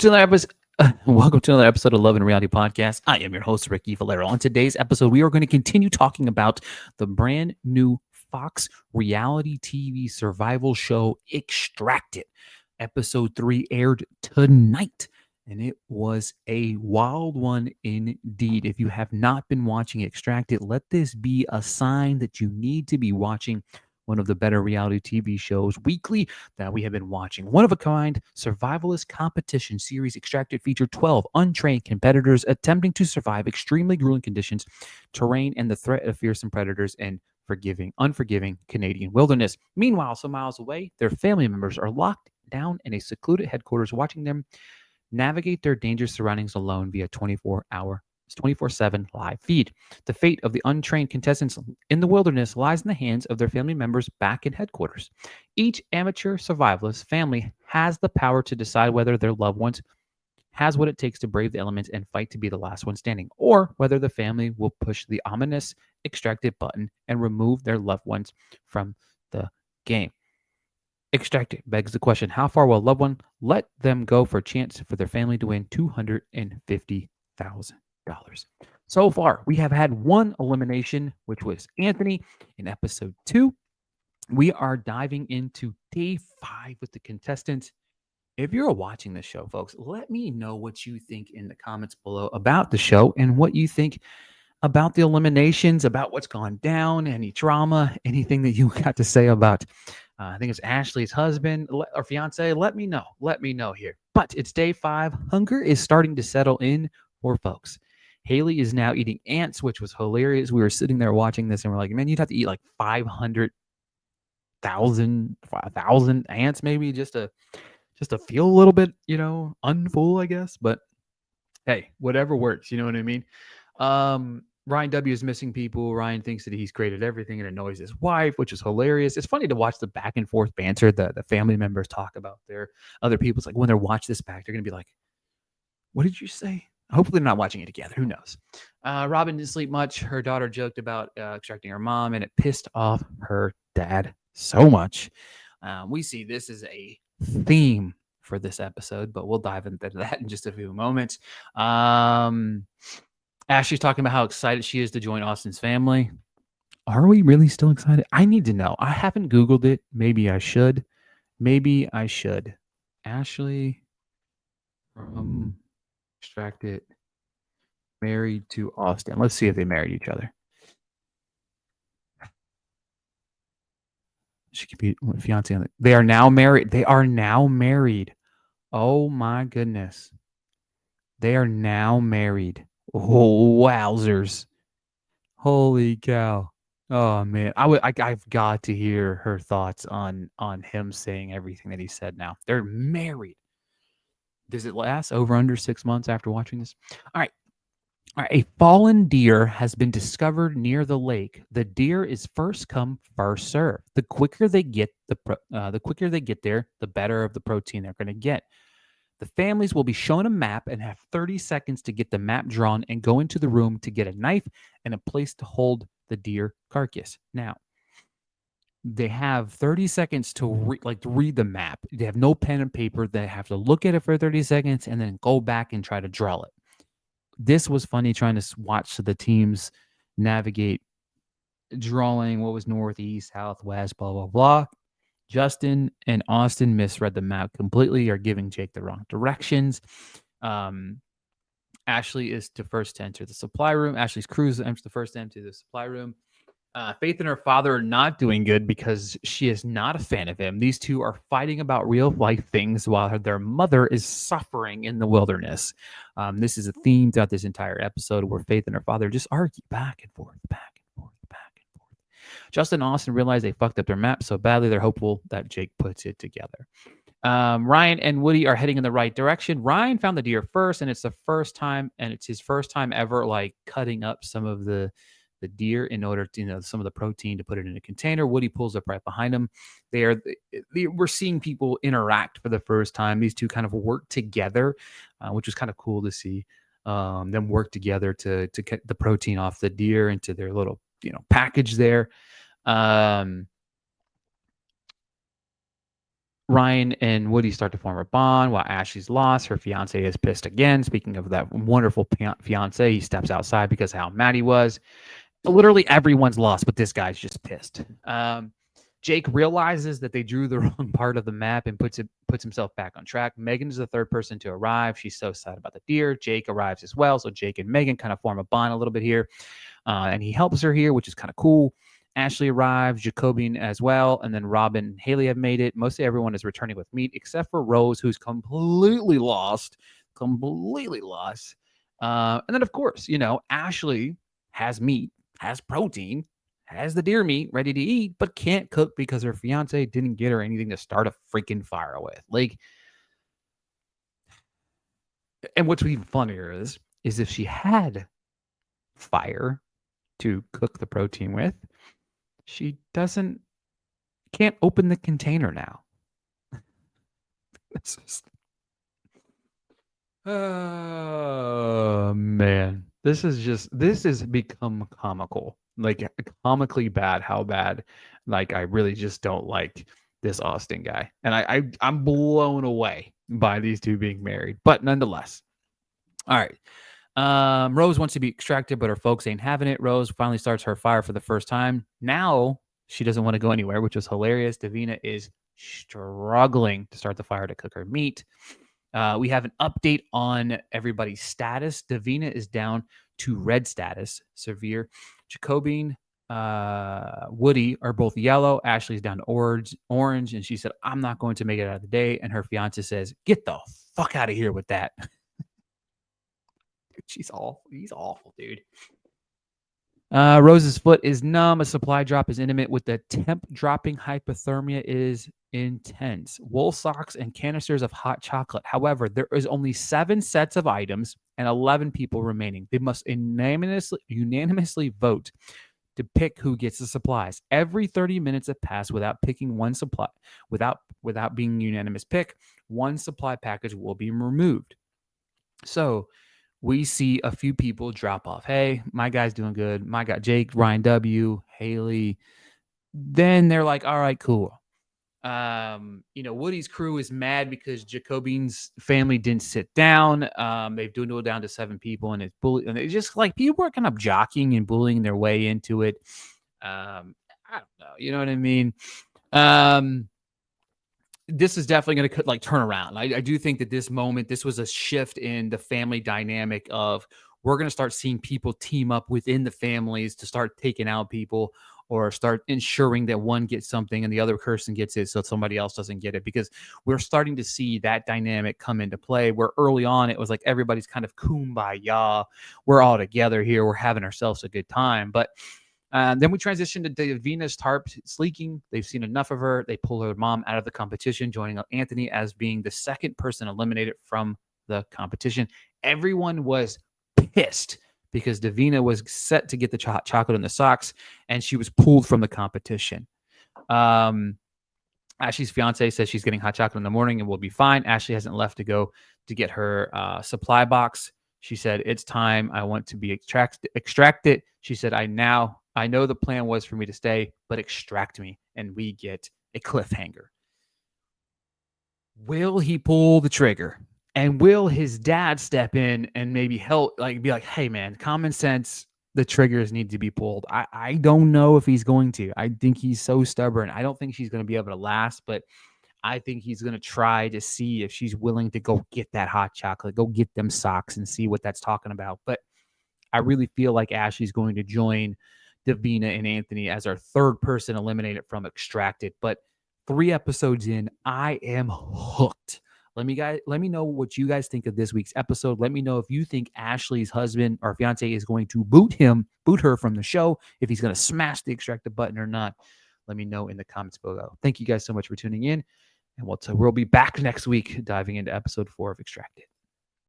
to another episode. Welcome to another episode of Love and Reality Podcast. I am your host, Ricky Valero. On today's episode, we are going to continue talking about the brand new Fox reality TV survival show, Extracted. Episode 3 aired tonight, and it was a wild one indeed. If you have not been watching Extracted, let this be a sign that you need to be watching one of the better reality TV shows weekly that we have been watching. One of a kind survivalist competition series. Extracted featured 12 untrained competitors attempting to survive extremely grueling conditions, terrain, and the threat of fearsome predators and unforgiving Canadian wilderness. Meanwhile, some miles away, their family members are locked down in a secluded headquarters, watching them navigate their dangerous surroundings alone via 24/7 live feed. The fate of the untrained contestants in the wilderness lies in the hands of their family members back in headquarters. Each amateur survivalist family has the power to decide whether their loved ones has what it takes to brave the elements and fight to be the last one standing, or whether the family will push the ominous extracted button and remove their loved ones from the game. Extracted begs the question, how far will a loved one let them go for a chance for their family to win $250,000? So far, we have had one elimination, which was Anthony in episode 2. We are diving into day 5 with the contestants. If you're watching this show, folks, let me know what you think in the comments below about the show and what you think about the eliminations, about what's gone down, any drama, anything that you got to say about, I think it's Ashley's husband or fiance. Let me know. Let me know here. But it's day 5. Hunger is starting to settle in for folks. Haley is now eating ants, which was hilarious. We were sitting there watching this and we're like, man, you'd have to eat like 500,000 ants maybe just to feel a little bit, unfull, I guess. But hey, whatever works. You know what I mean? Ryan W is missing people. Ryan thinks that he's created everything and annoys his wife, which is hilarious. It's funny to watch the back and forth banter the family members talk about their other people. It's like when they're watch this back, they're gonna be like, "What did you say?" Hopefully, they're not watching it together. Who knows? Robin didn't sleep much. Her daughter joked about extracting her mom, and it pissed off her dad so much. We see this as a theme for this episode, but we'll dive into that in just a few moments. Ashley's talking about how excited she is to join Austin's family. Are we really still excited? I need to know. I haven't Googled it. Maybe I should. Ashley from Extracted married to Austin. Let's see if they married each other. She could be fiance. They are now married. Oh my goodness. They are now married. Oh, wowzers. Holy cow. Oh man. I've got to hear her thoughts on him saying everything that he said now. They're married. Does it last over under 6 months after watching this? All right. A fallen deer has been discovered near the lake. The deer is first come, first serve. The quicker they get there, the better of the protein they're going to get. The families will be shown a map and have 30 seconds to get the map drawn and go into the room to get a knife and a place to hold the deer carcass. Now, they have 30 seconds to read the map. They have no pen and paper. They have to look at it for 30 seconds and then go back and try to draw it. This was funny trying to watch the teams navigate drawing what was north, east, south, west, blah, blah, blah. Justin and Austin misread the map completely, are giving Jake the wrong directions. Ashley is the first to enter the supply room. Ashley's crew is the first to enter the supply room. Faith and her father are not doing good because she is not a fan of him. These two are fighting about real life things while their mother is suffering in the wilderness. This is a theme throughout this entire episode where Faith and her father just argue back and forth, back and forth, back and forth. Justin and Austin realize they fucked up their map so badly they're hopeful that Jake puts it together. Ryan and Woody are heading in the right direction. Ryan found the deer first, and it's his first time ever like cutting up some of the deer in order to, some of the protein to put it in a container. Woody pulls up right behind him. We're seeing people interact for the first time. These two kind of work together, which was kind of cool to see them work together to get the protein off the deer into their little, package there. Ryan and Woody start to form a bond while Ashley's lost. Her fiance is pissed again. Speaking of that wonderful fiance, he steps outside because of how mad he was. Literally everyone's lost, but this guy's just pissed. Jake realizes that they drew the wrong part of the map and puts himself back on track. Megan is the third person to arrive. She's so sad about the deer. Jake arrives as well, so Jake and Megan kind of form a bond a little bit here, and he helps her here, which is kind of cool. Ashley arrives, Jacobian as well, and then Robin and Haley have made it. Mostly everyone is returning with meat, except for Rose, who's completely lost. And then, of course, Ashley has meat, has protein, has the deer meat ready to eat, but can't cook because her fiance didn't get her anything to start a freaking fire with. And what's even funnier is if she had fire to cook the protein with, she can't open the container now. This is, oh man, this has become comical, comically bad. How bad? I really just don't like this Austin guy, and I'm blown away by these two being married. But nonetheless, all right. Rose wants to be extracted, but her folks ain't having it. Rose finally starts her fire for the first time. Now she doesn't want to go anywhere, which was hilarious. Davina is struggling to start the fire to cook her meat. We have an update on everybody's status. Davina is down to red status, severe. Jacobian, Woody are both yellow. Ashley's down to orange, and she said, "I'm not going to make it out of the day." And her fiance says, "Get the fuck out of here with that." She's awful. He's awful, dude. Rose's foot is numb. A supply drop is intimate with the temp dropping. Hypothermia is intense. Wool socks and canisters of hot chocolate. However, there is only 7 sets of items and 11 people remaining. They must unanimously vote to pick who gets the supplies. Every 30 minutes that pass without picking one supply, without being unanimous pick, one supply package will be removed. So we see a few people drop off. Hey, my guy's doing good. My guy, Jake, Ryan W., Haley. Then they're like, all right, cool. Woody's crew is mad because Jacobian's family didn't sit down. They've dwindled down to 7 people, and it's just like people are kind of jockeying and bullying their way into it. I don't know. You know what I mean? This is definitely going to turn around. I do think that this was a shift in the family dynamic of we're going to start seeing people team up within the families to start taking out people or start ensuring that one gets something and the other person gets it so somebody else doesn't get it, because we're starting to see that dynamic come into play where early on it was like everybody's kind of kumbaya. We're all together here. We're having ourselves a good time. But then we transition to Davina's tarp leaking. They've seen enough of her. They pull her mom out of the competition, joining Anthony as being the second person eliminated from the competition. Everyone was pissed because Davina was set to get the chocolate in the socks, and she was pulled from the competition. Ashley's fiance says she's getting hot chocolate in the morning and will be fine. Ashley hasn't left to go to get her supply box. She said, "It's time. I want to be extracted." She said, I know the plan was for me to stay, but extract me." And we get a cliffhanger. Will he pull the trigger? And will his dad step in and maybe help, be like, "Hey, man, common sense, the triggers need to be pulled"? I don't know if he's going to. I think he's so stubborn. I don't think she's going to be able to last, but I think he's going to try to see if she's willing to go get that hot chocolate, go get them socks and see what that's talking about. But I really feel like Ashley's going to join Davina and Anthony as our third person eliminated from Extracted. But 3 episodes in, I am hooked. Let me know what you guys think of this week's episode. Let me know if you think Ashley's husband or fiance is going to boot her from the show, if he's going to smash the extracted button or not. Let me know in the comments below. Thank you guys so much for tuning in, and we'll be back next week diving into episode 4 of Extracted.